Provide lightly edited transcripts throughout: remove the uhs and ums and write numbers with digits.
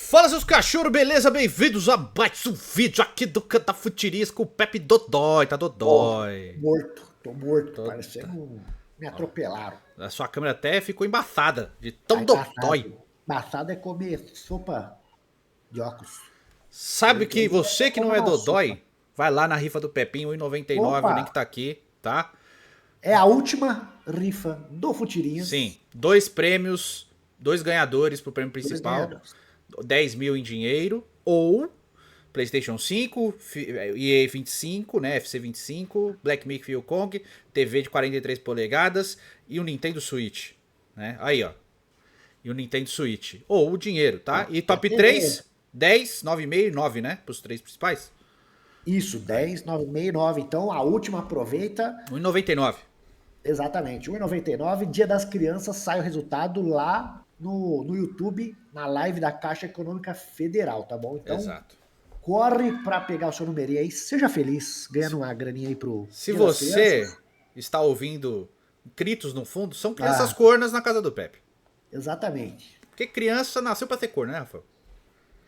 Fala, seus cachorros, beleza? Bem-vindos a mais um vídeo aqui do Canta Futirinhas com o Pepe Dodói, tá Porra, Dodói. tô morto, Tô- parecendo me ó, atropelaram. a sua câmera até ficou embaçada, de Tá tão Dodói. embaçado. Embaçado é comer sopa de óculos. Sabe Porque que aí você é que não comer é uma sopa. Dodói, vai lá na rifa do Pepinho, 1,99, o Opa, link tá aqui, tá? é a última rifa do Sim, Futirinhas. dois prêmios, dois ganhadores pro prêmio Dois principal, ganhadores. 10 mil em dinheiro, ou PlayStation 5, EA 25, né, FC 25, Black Myth Wukong Kong, TV de 43 polegadas e o Nintendo Switch, né? Aí, ó. E o Nintendo Switch. Ou o dinheiro, tá? Ah, E e a top TV. 3, 10, 9,5 e 9, né? Pros três principais. Isso, Aí, 10, 9, 9. Então a última aproveita. 1,99. Exatamente, 1,99. Dia das Crianças sai o resultado lá no YouTube, na live da Caixa Econômica Federal, tá bom? Então Exato. corre para pegar o seu numerinho aí, seja feliz, ganhando uma graninha aí pro Se Dia das você Crianças. está ouvindo gritos no fundo, são crianças Ah, cornas na casa do Pepe. exatamente. Porque criança nasceu pra ter cor, né, Rafael?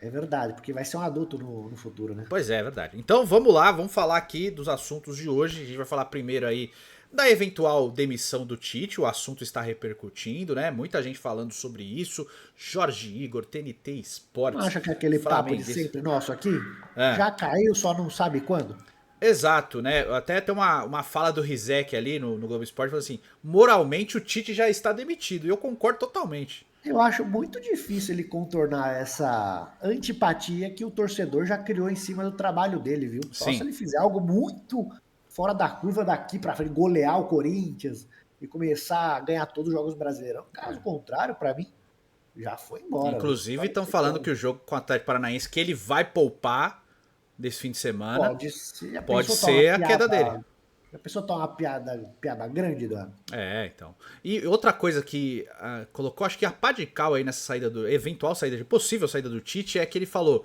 É verdade, porque vai ser um adulto no futuro, né? Pois é, é verdade. Então vamos lá, vamos falar aqui dos assuntos de hoje. A gente vai falar primeiro aí da eventual demissão do Tite. O assunto está repercutindo, né? Muita gente falando sobre isso. Jorge Igor, TNT Não Esportes, acha que aquele papo de Flamenguista. sempre nosso aqui É, já caiu, só não sabe quando? exato, né? Até tem uma fala do Rizek ali no Globo Esporte, falando assim, moralmente o Tite já está demitido. E eu concordo totalmente. Eu acho muito difícil ele contornar essa antipatia que o torcedor já criou em cima do trabalho dele, viu? Só se Sim, ele fizer algo muito fora da curva daqui pra frente, golear o Corinthians e começar a ganhar todos os jogos brasileirão. Caso contrário, pra mim, já foi embora, viu? inclusive Pode estão ser falando que como. o jogo com o Atlético Paranaense, que ele vai poupar desse fim de semana, Pode ser. Já pode pensou tá uma ser a queda dele. piada. Já pensou tá uma piada grande, da. É, então. E outra coisa que colocou, acho que a pá de cal aí nessa saída do. Eventual saída, possível saída do Tite, é que ele falou: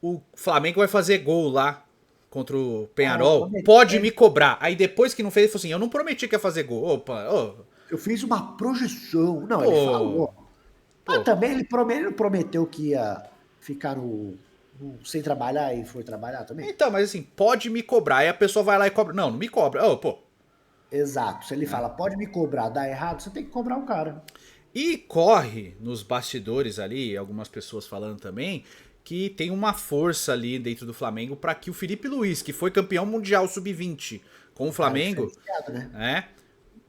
o Flamengo vai fazer gol lá contra o Ah, Penharol, pode me cobrar. Aí depois que não fez, ele falou assim: eu não prometi que ia fazer gol. Opa, ô, eu fiz uma projeção. Não, ele pô, falou. Mas pô. também ele não prometeu que ia ficar sem trabalhar e foi trabalhar também? Então, mas assim, pode me cobrar. Aí a pessoa vai lá e cobra. Não, não me cobra. Ô, pô. Exato. Se ele Né? fala, pode me cobrar, dá errado, você tem que cobrar o cara. E corre nos bastidores ali, algumas pessoas falando também, que tem uma força ali dentro do Flamengo para que o Felipe Luiz, que foi campeão mundial sub-20 com o Um cara Flamengo, diferenciado, né? né,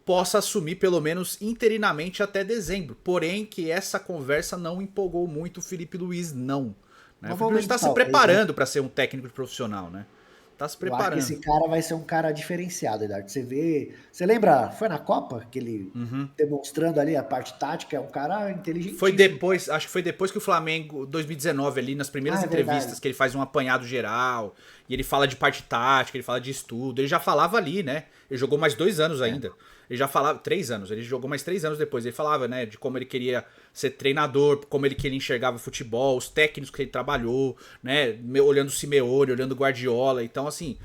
possa assumir pelo menos interinamente até dezembro. Porém, que essa conversa não empolgou muito o Felipe Luiz, não. Né? O Felipe Luiz Provavelmente, está se talvez, né? preparando para ser um técnico profissional, né? Tá se Eu acho que preparando. esse cara vai ser um cara diferenciado, Eduardo. Você vê. Você lembra? Foi na Copa que ele demonstrando ali a parte tática, é um cara Foi inteligentíssimo. depois, acho que foi depois que o Flamengo, 2019, ali nas primeiras Ah, é entrevistas, verdade. que ele faz um apanhado geral, e ele fala de parte tática, ele fala de estudo, ele já falava ali, né? Ele jogou mais 2 anos É. ainda. Ele já falava, 3 anos, ele jogou mais 3 anos depois. Ele falava, né, de como ele queria ser treinador, como ele que ele enxergava o futebol, os técnicos que ele trabalhou, né? Olhando o Simeone, olhando o Guardiola. Então, assim,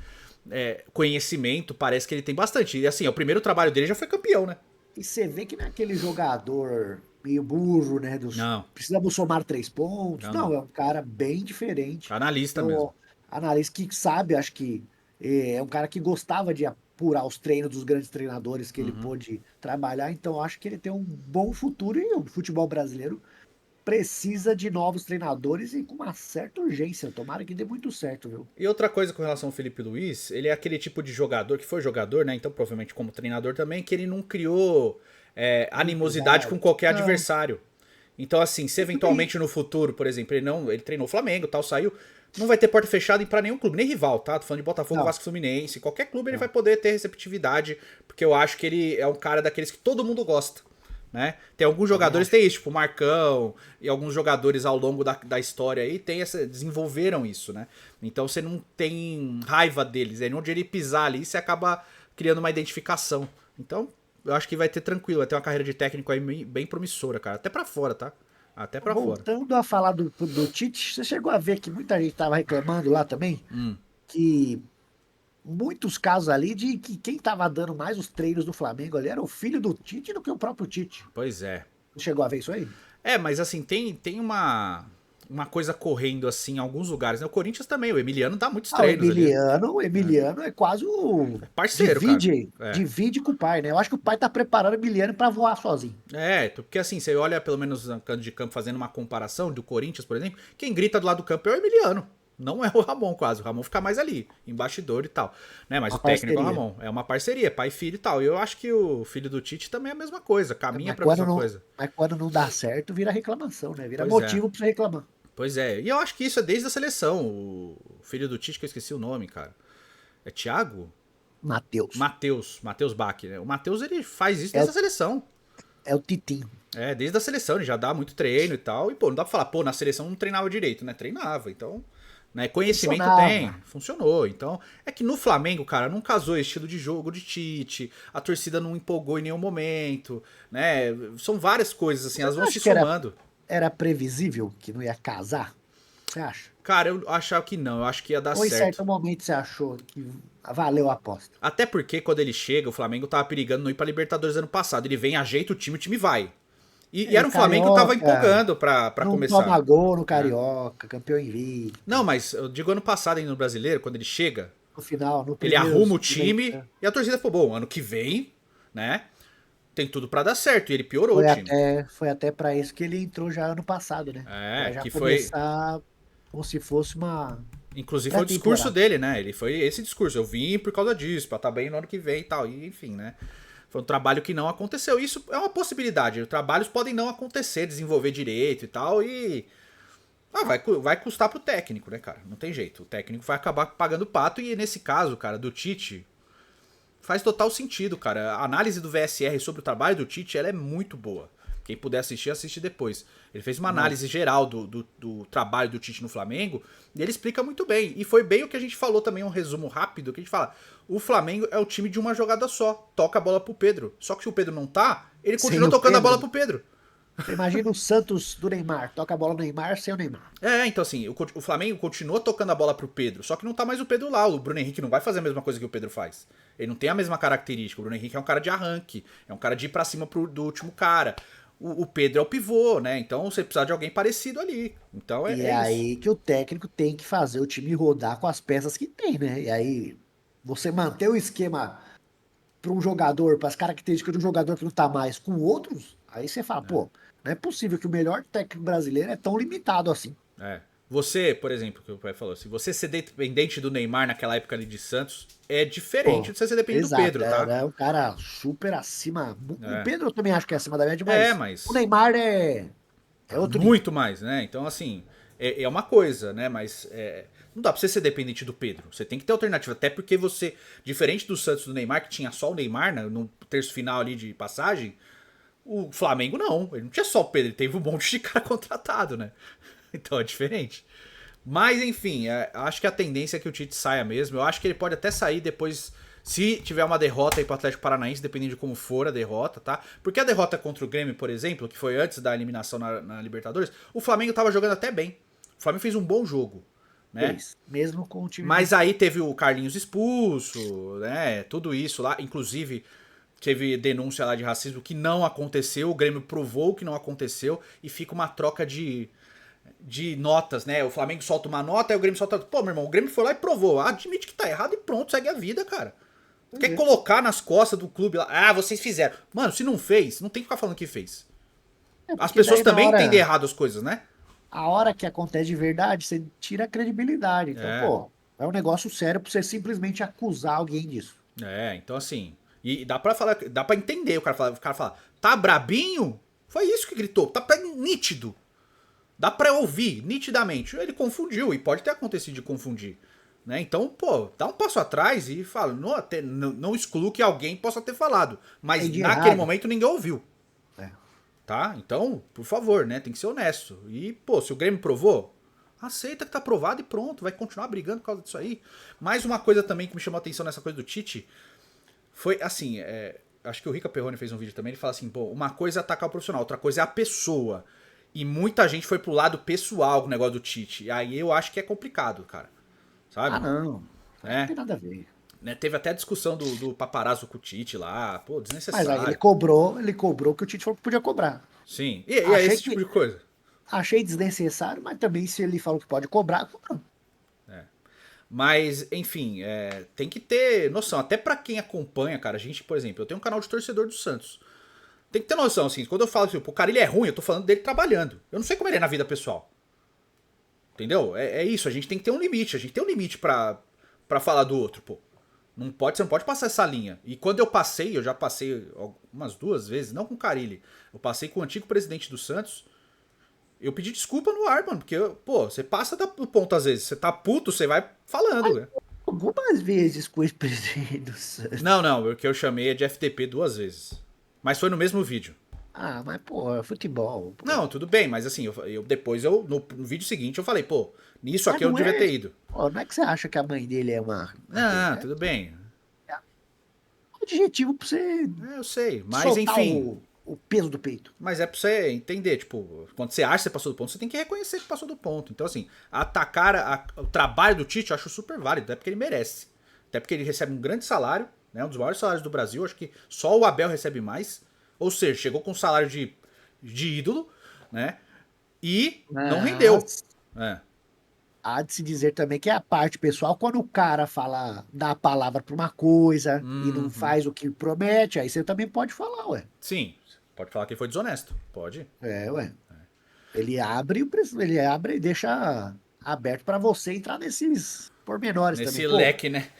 conhecimento parece que ele tem bastante. E assim, o primeiro trabalho dele já foi campeão, né? E você vê que não é aquele jogador meio burro, né? Não, Precisamos somar 3 pontos. não, Não, não. é um cara bem diferente. Analista mesmo. Eu, analista que sabe, acho que é um cara que gostava de apurar os treinos dos grandes treinadores que ele pôde trabalhar. Então, acho que ele tem um bom futuro e o futebol brasileiro precisa de novos treinadores e com uma certa urgência. Tomara que dê muito certo, viu? E outra coisa com relação ao Felipe Luiz, ele é aquele tipo de jogador, que foi jogador, né? Então, provavelmente como treinador também, que ele não criou animosidade Inimizade. com qualquer Não, adversário. Então, assim, se e também. eventualmente no futuro, por exemplo, ele treinou o Flamengo, tal, saiu, não vai ter porta fechada para nenhum clube, nem rival, tá? Tô falando de Botafogo, Não, Vasco, Fluminense, qualquer clube ele vai não. poder ter receptividade, porque eu acho que ele é um cara daqueles que todo mundo gosta. Né? Tem alguns Também jogadores, acho. tem isso, tipo o Marcão e alguns jogadores ao longo da história aí desenvolveram isso, né? Então você não tem raiva deles, é onde ele pisar ali você acaba criando uma identificação. Então eu acho que vai ter tranquilo, vai ter uma carreira de técnico aí bem promissora, cara. Até pra fora, tá? Até pra fora. Voltando a falar do Tite, você chegou a ver que muita gente estava reclamando lá também, que muitos casos ali de que quem estava dando mais os treinos do Flamengo ali era o filho do Tite do que o próprio Tite. Pois é. Chegou a ver isso aí? Mas assim, tem uma coisa correndo assim em alguns lugares, né? O Corinthians também, o Emiliano dá muitos Ah, o treinos ali. Emiliano, o Emiliano é quase o Parceiro, cara. divide com o pai, né? Eu acho que o pai tá preparando o Emiliano pra voar sozinho. Porque assim, você olha pelo menos no canto de campo fazendo uma comparação do Corinthians, por exemplo, quem grita do lado do campo é o Emiliano. Não é o Ramon, quase. O Ramon fica mais ali, embaixador e tal. Né? Mas Uma o técnico é o parceria. Ramon. É uma parceria, pai e filho e tal. E eu acho que o filho do Tite também é a mesma coisa, caminha pra mesma coisa. Mas quando não dá certo, vira reclamação, né? Vira Pois é. motivo pra você reclamar. Pois é. E eu acho que isso é desde a seleção. O filho do Tite, que eu esqueci o nome, cara. É Thiago? Matheus. Matheus Bach, né? O Matheus, ele faz isso É desde o, a seleção. é o Titinho. Desde a seleção, ele já dá muito treino e tal. E, pô, não dá pra falar, pô, na seleção não treinava direito, né? Treinava, então... Né? Conhecimento tem, Funcionava. funcionou. Então, é que no Flamengo, cara, não casou estilo de jogo de Tite, a torcida não empolgou em nenhum momento, né? São várias coisas, assim, Você elas não vão se acha que somando. era previsível que não ia casar? Você acha? Cara, eu achava que não, eu acho que ia dar Ou em certo. certo momento você achou que valeu a aposta? Até porque quando ele chega, o Flamengo tava perigando não ir pra Libertadores ano passado. Ele vem, ajeita o time vai. E É, era um Flamengo que tava Carioca, empolgando pra não começar. toma gol no Né? Carioca, campeão invicto. Não, mas eu digo ano passado ainda no Brasileiro, quando ele chega, No final, no ele primeiro arruma o momento, time né? e a torcida falou, bom, ano que vem, né, tem tudo pra dar certo. E ele piorou o time. Foi até para isso que ele entrou já ano passado, né? Para já Que foi... começar como se fosse uma Inclusive foi o discurso pré-temporada. dele, né? Ele foi esse discurso. Eu vim por causa disso, pra estar bem no ano que vem e tal. E enfim, né? Foi um trabalho que não aconteceu. Isso é uma possibilidade. Os trabalhos podem não acontecer, desenvolver direito e tal. E vai custar pro técnico, né, cara? Não tem jeito. O técnico vai acabar pagando pato. E nesse caso, cara, do Tite, faz total sentido, cara. A análise do VSR sobre o trabalho do Tite, ela é muito boa. Quem puder assistir, assiste depois. Ele fez uma Não, análise geral do trabalho do Tite no Flamengo e ele explica muito bem. E foi bem o que a gente falou também, um resumo rápido, que a gente fala. O Flamengo é o time de uma jogada só. Toca a bola pro Pedro. Só que se o Pedro não tá, ele sem continua o tocando a bola Pedro. pro Pedro. Você imagina o Santos do Neymar, toca a bola no Neymar sem o Neymar. Então assim, o Flamengo continua tocando a bola pro Pedro, só que não tá mais o Pedro lá. O Bruno Henrique não vai fazer a mesma coisa que o Pedro faz. Ele não tem a mesma característica. O Bruno Henrique é um cara de arranque, é um cara de ir pra cima do último cara. O Pedro é o pivô, né? Então você precisa de alguém parecido ali. Então E é é isso. aí que o técnico tem que fazer o time rodar com as peças que tem, né? E aí você manter o esquema para um jogador, para as características de um jogador que não tá mais com outros, aí você fala, pô, não é possível que o melhor técnico brasileiro é tão limitado assim. Você, por exemplo, que o pai falou, se você ser dependente do Neymar naquela época ali de Santos, é diferente Pô, de você ser dependente do exato, Pedro, tá? é um cara super acima. O É. Pedro eu também acho que é acima da média, mas o Mas Neymar é outro nível. muito mais, né? Então, assim, é uma coisa, né? Mas não dá pra você ser dependente do Pedro. Você tem que ter alternativa. Até porque você, diferente do Santos e do Neymar, que tinha só o Neymar, né, no terço final ali de passagem, o Flamengo não. Ele não tinha só o Pedro, ele teve um monte de cara contratado, né? Então é diferente. Mas, enfim, acho que a tendência é que o Tite saia mesmo. Eu acho que ele pode até sair depois, se tiver uma derrota aí pro Atlético Paranaense, dependendo de como for a derrota, tá? Porque a derrota contra o Grêmio, por exemplo, que foi antes da eliminação na Libertadores, o Flamengo tava jogando até bem. O Flamengo fez um bom jogo, né? Fez, mesmo com o time Mas muito aí fraco. teve o Carlinhos expulso, né? Tudo isso lá. Inclusive, teve denúncia lá de racismo que não aconteceu. O Grêmio provou que não aconteceu. E fica uma troca de notas, né? O Flamengo solta uma nota, aí o Grêmio solta outra. Pô, meu irmão, o Grêmio foi lá e provou. Admite que tá errado e pronto, segue a vida, cara. Pois Quer é. colocar nas costas do clube lá. Ah, vocês fizeram. Mano, se não fez, não tem que ficar falando que fez. É As porque pessoas daí também entendem errado as coisas, né? a hora que acontece de verdade, você tira a credibilidade. Então, É. pô, é um negócio sério pra você simplesmente acusar alguém disso. Então assim. E dá pra falar, dá pra entender. O cara fala, tá brabinho? Foi isso que gritou. Tá nítido. Dá pra ouvir nitidamente. Ele confundiu, e pode ter acontecido de confundir. Né? Então, pô, dá um passo atrás e fala. Não excluo que alguém possa ter falado. Mas Entendi naquele errado. momento ninguém ouviu. É. Tá? Então, por favor, né? Tem que ser honesto. E, pô, se o Grêmio provou, aceita que tá aprovado e pronto. Vai continuar brigando por causa disso aí. Mais uma coisa também que me chamou a atenção nessa coisa do Tite foi assim. Acho que o Rica Perrone fez um vídeo também. Ele fala assim: pô, uma coisa é atacar o profissional, outra coisa é a pessoa. E muita gente foi pro lado pessoal com o negócio do Tite. E aí eu acho que é complicado, cara. Ah, Sabe? não. Aí não É. tem nada a ver. Né? Teve até a discussão do paparazzo com o Tite lá. Pô, Mas aí desnecessário. ele cobrou que o Tite falou que podia cobrar. Sim. E é Achei esse tipo que, de coisa. Achei desnecessário, mas também se ele falou que pode cobrar, cobra. Mas, enfim, tem que ter noção. Até pra quem acompanha, cara, a gente, por exemplo, eu tenho um canal de torcedor do Santos. Tem que ter noção, assim, quando eu falo assim, o cara ele é ruim, eu tô falando dele trabalhando. Eu não sei como ele é na vida pessoal. Entendeu? É isso, a gente tem que ter um limite. A gente tem um limite pra falar do outro, pô. Não pode, você não pode passar essa linha. E quando eu já passei umas 2 vezes, não com o Carille. Eu passei com o antigo presidente do Santos. Eu pedi desculpa no ar, mano. Porque, pô, você passa do ponto às vezes. Você tá puto, você vai falando, né? Algumas vezes com o ex-presidente do Santos. Não, não, o que eu chamei é de FTP 2 vezes. Mas foi no mesmo vídeo. Ah, mas, pô, é futebol, pô. Não, tudo bem, mas assim, depois no vídeo seguinte eu falei, pô, nisso Mas aqui eu não não devia é. ter ido. Pô, não é que você acha que a mãe dele é uma coisa. Não, tudo bem. É um adjetivo pra você Eu sei, mas soltar enfim. o peso do peito. Mas é pra você entender, tipo, quando você acha que você passou do ponto, você tem que reconhecer que passou do ponto. Então, assim, atacar o trabalho do Tite eu acho super válido, até porque ele merece. Até porque ele recebe um grande salário, né? Um dos maiores salários do Brasil, acho que só o Abel recebe mais. Ou seja, chegou com um salário de ídolo, né? E não rendeu. Mas É. há de se dizer também que é a parte pessoal, quando o cara fala, dá a palavra pra uma coisa e não Uhum. faz o que promete, aí você também pode falar, ué. Sim, pode falar que ele foi desonesto. Pode. É, ué. Ele abre e deixa aberto pra você entrar nesses pormenores também. Nesse Pô, leque, né?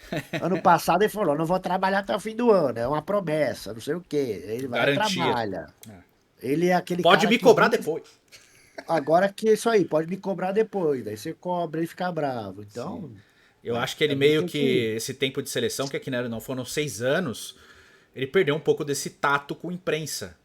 ano passado ele falou, não vou trabalhar até o fim do ano, é uma promessa, não sei o quê. Ele vai e Garantia. trabalha. Ele é aquele Pode cara me que cobrar nunca. depois. Agora que é isso aí, pode me cobrar depois. Daí você cobra e fica bravo. Sim. Então, Eu né, acho que ele também meio tem que, que. esse tempo de seleção, que aqui não foram 6 anos, ele perdeu um pouco desse tato com a imprensa,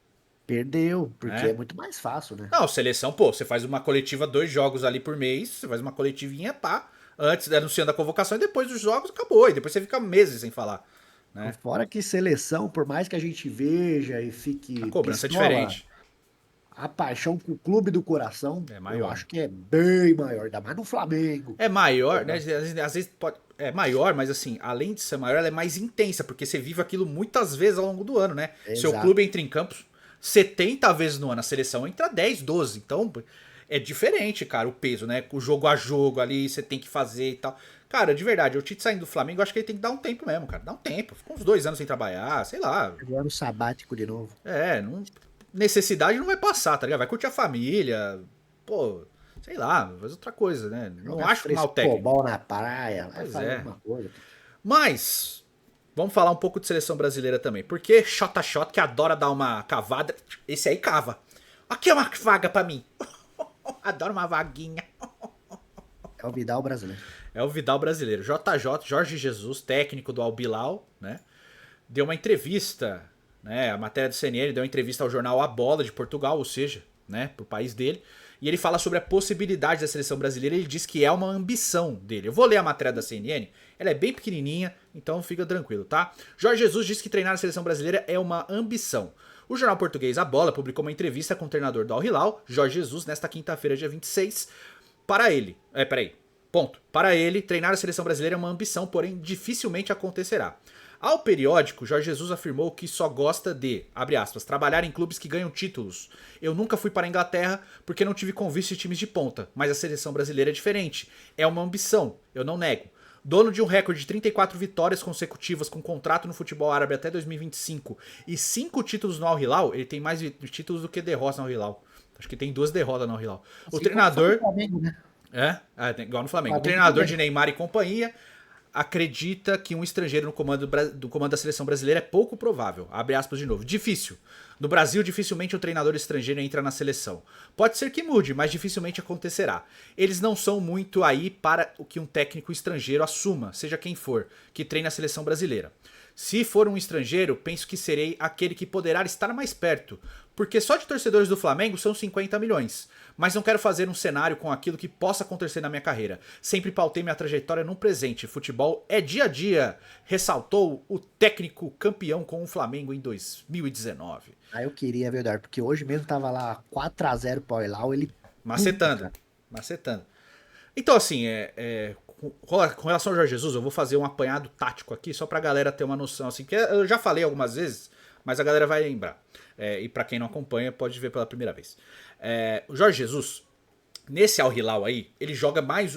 Perdeu, porque é né? muito mais fácil, né? Não, seleção, pô, você faz uma coletiva, 2 jogos ali por mês, você faz uma coletivinha, pá, antes anunciando a convocação e depois dos jogos acabou. E depois você fica meses sem falar, né? Fora que seleção, por mais que a gente veja e A fique cobrança é pistola, diferente, a paixão com o clube do coração, é eu maior. acho que é bem maior, ainda mais no Flamengo. É maior, né? Porra, Às vezes pode, é maior, mas assim, além de ser maior, ela é mais intensa, porque você vive aquilo muitas vezes ao longo do ano, né? Seu exato. clube entra em campo 70 vezes no ano, a seleção entra 10, 12. Então é diferente, cara, o peso, né? O jogo a jogo ali, você tem que fazer e tal. Cara, de verdade, o Tite saindo do Flamengo, eu acho que ele tem que dar um tempo mesmo, cara. Dá um tempo. Ficou uns 2 anos sem trabalhar, sei lá. Agora o sabático de novo. Não, necessidade não vai passar, tá ligado? Vai curtir a família, pô, sei lá, faz outra coisa, né? Não Jogar acho mal técnico. frescobol na praia, vai Pois fazer é. alguma coisa. Mas, vamos falar um pouco de seleção brasileira também. Porque Xota que adora dar uma cavada, esse aí cava. Aqui é uma vaga pra mim. Adoro uma vaguinha. É o Vidal brasileiro. É o Vidal brasileiro. JJ, Jorge Jesus, técnico do Al Bilal, né? Deu uma entrevista, né? A matéria do CNN deu uma entrevista ao jornal A Bola de Portugal, ou seja, né? Pro país dele. E ele fala sobre a possibilidade da seleção brasileira. Ele diz que é uma ambição dele. Eu vou ler a matéria da CNN. Ela é bem pequenininha, então fica tranquilo, tá? Jorge Jesus diz que treinar a seleção brasileira é uma ambição. O jornal português A Bola publicou uma entrevista com o treinador do Al Hilal, Jorge Jesus, nesta quinta-feira, dia 26. Para ele, peraí, ponto. Para ele, treinar a seleção brasileira é uma ambição, porém dificilmente acontecerá. Ao periódico, Jorge Jesus afirmou que só gosta de, abre aspas, trabalhar em clubes que ganham títulos. Eu nunca fui para a Inglaterra porque não tive convite de times de ponta, mas a seleção brasileira é diferente. É uma ambição, eu não nego. Dono de um recorde de 34 vitórias consecutivas com contrato no futebol árabe até 2025 e 5 títulos no Al Hilal, ele tem mais títulos do que derrotas no Al Hilal. Acho que tem 2 derrotas no Al Hilal. O Assim como foi o treinador... Flamengo, né? Igual no O Flamengo. O Flamengo treinador também. de Neymar e companhia acredita que um estrangeiro no comando do comando da seleção brasileira é pouco provável. Abre aspas de novo. Difícil. No Brasil, dificilmente um treinador estrangeiro entra na seleção. Pode ser que mude, mas dificilmente acontecerá. Eles não são muito aí para o que um técnico estrangeiro assuma, seja quem for, que treine a seleção brasileira. Se for um estrangeiro, penso que serei aquele que poderá estar mais perto, porque só de torcedores do Flamengo são 50 milhões. Mas não quero fazer um cenário com aquilo que possa acontecer na minha carreira. Sempre pautei minha trajetória no presente. Futebol é dia a dia, ressaltou o técnico campeão com o Flamengo em 2019. Aí eu queria, viu, Eduardo? Porque hoje mesmo tava lá 4-0 pro Hilal, ele puto, Macetando, cara. macetando. Então, assim, com relação ao Jorge Jesus, eu vou fazer um apanhado tático aqui, só pra galera ter uma noção, assim, que eu já falei algumas vezes, mas a galera vai lembrar. E pra quem não acompanha, pode ver pela primeira vez. O Jorge Jesus, Nesse Al Hilal aí, ele joga mais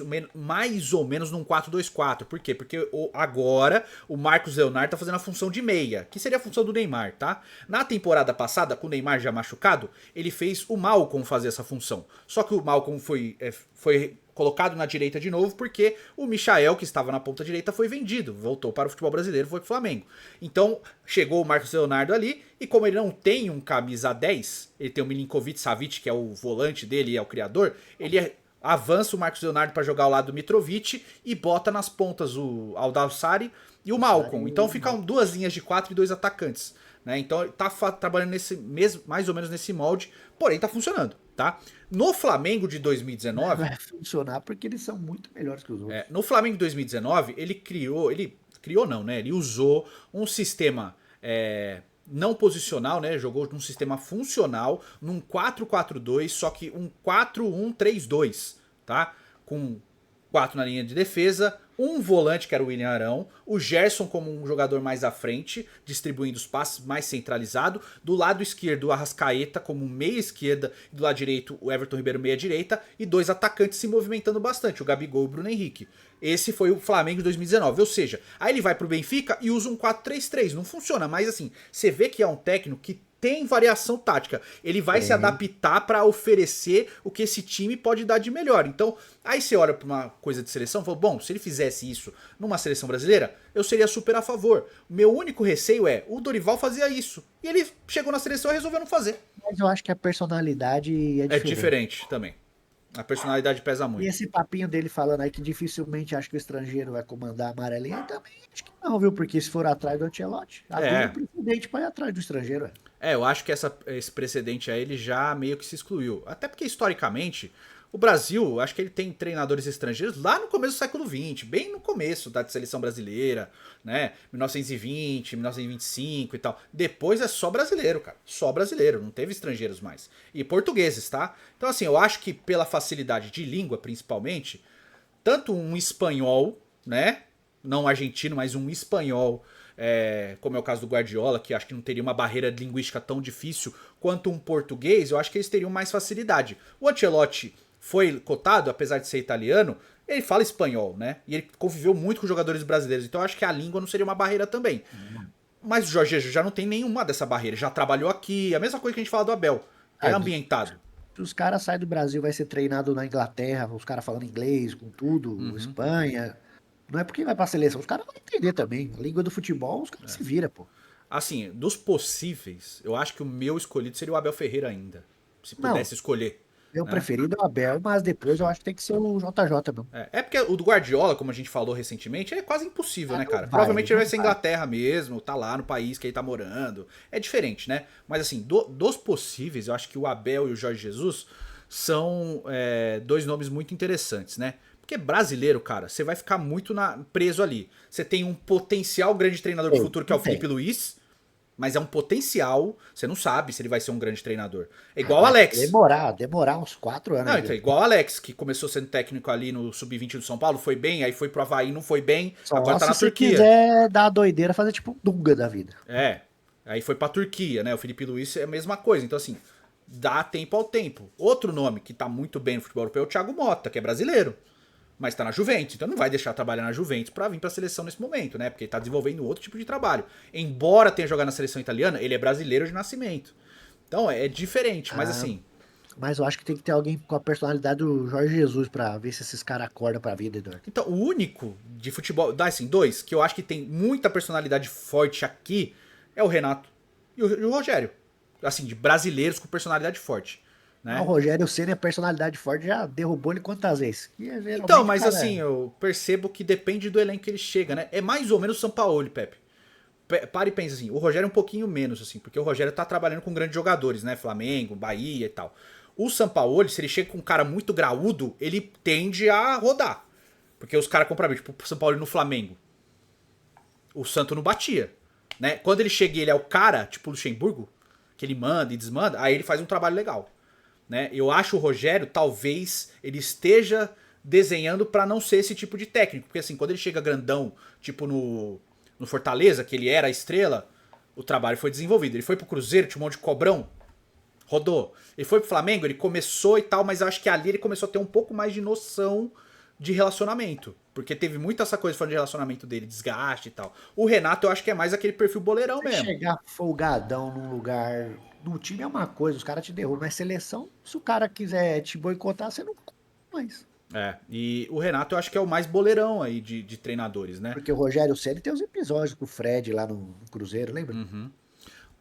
ou menos num 4-2-4. Por quê? Porque agora o Marcos Leonardo tá fazendo a função de meia, que seria a função do Neymar, tá? Na temporada passada, com o Neymar já machucado, ele fez o Malcom fazer essa função. Só que o Malcom foi colocado na direita de novo porque o Michael, que estava na ponta direita, foi vendido. Voltou para o futebol brasileiro, foi pro Flamengo. Então, chegou o Marcos Leonardo ali, e como ele não tem um camisa 10, ele tem o Milinkovic Savic, que é o volante dele e é o criador, ele avança o Marcos Leonardo para jogar ao lado do Mitrovic e bota nas pontas o Aldalsari e o Malcom. Então ficam duas linhas de 4 e 2 atacantes. Né? Então ele tá trabalhando mais ou menos nesse molde, porém tá funcionando. Tá? No Flamengo de 2019... Vai funcionar porque eles são muito melhores que os outros. No Flamengo de 2019, ele não, né? Ele usou um sistema não posicional, né? Jogou num sistema funcional, num 4-4-2, só que um 4-1-3-2, tá? Com 4 na linha de defesa, um volante que era o William Arão, o Gerson como um jogador mais à frente, distribuindo os passes mais centralizado, do lado esquerdo o Arrascaeta como meia esquerda, e do lado direito o Everton Ribeiro meia direita, e dois atacantes se movimentando bastante, o Gabigol e o Bruno Henrique. Esse foi o Flamengo de 2019, ou seja, aí ele vai pro Benfica e usa um 4-3-3, não funciona, mas assim, você vê que é um técnico que tem variação tática. Ele vai se adaptar para oferecer o que esse time pode dar de melhor. Então, aí você olha para uma coisa de seleção e fala, bom, se ele fizesse isso numa seleção brasileira, eu seria super a favor. Meu único receio é, o Dorival fazia isso. E ele chegou na seleção e resolveu não fazer. Mas eu acho que a personalidade é diferente. É diferente também. A personalidade pesa muito. E esse papinho dele falando aí que dificilmente acho que o estrangeiro vai comandar a amarelinha, também acho que não, viu? Porque se for atrás do Ancelotti, abriu um precedente para ir atrás do estrangeiro. Eu acho que esse precedente aí ele já meio que se excluiu. Até porque, historicamente, o Brasil, acho que ele tem treinadores estrangeiros lá no começo do século XX, bem no começo da seleção brasileira, né? 1920, 1925 e tal. Depois é só brasileiro, cara. Só brasileiro, não teve estrangeiros mais. E portugueses, tá? Então, assim, eu acho que pela facilidade de língua, principalmente, tanto um espanhol, né? Não argentino, mas um espanhol, como é o caso do Guardiola, que acho que não teria uma barreira linguística tão difícil quanto um português, eu acho que eles teriam mais facilidade. O Ancelotti foi cotado, apesar de ser italiano, ele fala espanhol, né? E ele conviveu muito com jogadores brasileiros, então eu acho que a língua não seria uma barreira também. Mas o Jorge Jesus já não tem nenhuma dessa barreira, já trabalhou aqui, a mesma coisa que a gente fala do Abel, é ambientado. Os caras saem do Brasil, vai ser treinado na Inglaterra, os caras falando inglês, com tudo, Espanha. Não é porque vai pra seleção, os caras vão entender também. A língua do futebol, os caras se viram, pô. Assim, dos possíveis, eu acho que o meu escolhido seria o Abel Ferreira ainda. Se pudesse escolher. Meu preferido é o Abel, mas depois eu acho que tem que ser o JJ mesmo. É porque o do Guardiola, como a gente falou recentemente, é quase impossível, né, cara? Vai, Provavelmente ele vai ser vai. Inglaterra mesmo, tá lá no país que ele tá morando. É diferente, né? Mas assim, dos possíveis, eu acho que o Abel e o Jorge Jesus são dois nomes muito interessantes, né? Porque brasileiro, cara, você vai ficar muito preso ali. Você tem um potencial grande treinador do futuro, que é o Felipe Luiz, mas é um potencial, você não sabe se ele vai ser um grande treinador. É igual o Alex. Demorar uns 4 anos. Não, então, igual o Alex, que começou sendo técnico ali no Sub-20 do São Paulo, foi bem, aí foi pro Havaí, não foi bem, agora tá na Turquia. Se quiser dar a doideira, fazer tipo um Dunga da vida. Aí foi pra Turquia, né? O Felipe Luiz é a mesma coisa, então assim, dá tempo ao tempo. Outro nome que tá muito bem no futebol europeu é o Thiago Motta, que é brasileiro, mas tá na Juventus, então não vai deixar trabalhar na Juventus pra vir pra seleção nesse momento, né? Porque ele tá desenvolvendo outro tipo de trabalho. Embora tenha jogado na seleção italiana, ele é brasileiro de nascimento. Então é diferente, mas assim... Mas eu acho que tem que ter alguém com a personalidade do Jorge Jesus pra ver se esses caras acordam pra vida, Eduardo. Então, o único de futebol, assim, dois, que eu acho que tem muita personalidade forte aqui, é o Renato e o Rogério. Assim, de brasileiros com personalidade forte. Né? O Rogério Ceni, a personalidade forte, já derrubou ele quantas vezes? Então, mas assim, eu percebo que depende do elenco que ele chega, né? É mais ou menos o Sampaoli, Pepe. Para e pensa assim, o Rogério é um pouquinho menos, assim, porque o Rogério tá trabalhando com grandes jogadores, né? Flamengo, Bahia e tal. O Sampaoli, se ele chega com um cara muito graúdo, ele tende a rodar. Porque os caras compram, tipo, o Sampaoli no Flamengo. O Santo não batia, né? Quando ele chega e ele é o cara, tipo o Luxemburgo, que ele manda e desmanda, aí ele faz um trabalho legal. Né? Eu acho o Rogério, talvez, ele esteja desenhando pra não ser esse tipo de técnico. Porque assim, quando ele chega grandão, tipo no Fortaleza, que ele era a estrela, o trabalho foi desenvolvido. Ele foi pro Cruzeiro, tinha um monte de cobrão. Rodou. Ele foi pro Flamengo, ele começou e tal, mas eu acho que ali ele começou a ter um pouco mais de noção de relacionamento. Porque teve muito essa coisa falando de relacionamento dele, desgaste e tal. O Renato eu acho que é mais aquele perfil boleirão Você mesmo. chegar folgadão num lugar. No time é uma coisa, os caras te derrubam. Mas seleção, se o cara quiser te boicotar, você não mais. É, e o Renato eu acho que é o mais boleirão aí de treinadores, né? Porque o Rogério Ceni tem os episódios com o Fred lá no Cruzeiro, lembra?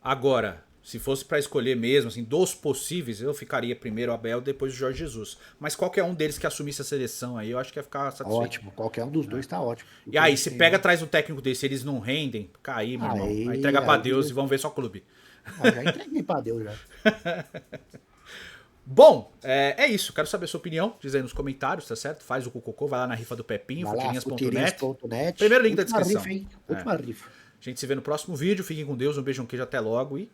Agora, se fosse pra escolher mesmo, assim, dos possíveis, eu ficaria primeiro o Abel, depois o Jorge Jesus. Mas qualquer um deles que assumisse a seleção aí, eu acho que ia ficar satisfeito. Ótimo, qualquer um dos dois tá ótimo. O E que a aí, gente se tem pega hoje. atrás um técnico desse, eles não rendem, cair, meu irmão. Aí Aí, entrega pra aí, Deus e vão ver só clube. já entreguei pra Deus já. Bom, é isso. Quero saber a sua opinião. Diz aí nos comentários, tá certo? Faz o cocô, vai lá na rifa do Pepinho, Vai lá, futirinhas.net. futirinhas.net. Primeiro link da Última descrição. rifa, hein? É. Última rifa. A gente se vê no próximo vídeo. Fiquem com Deus, um beijo, um queijo, até logo e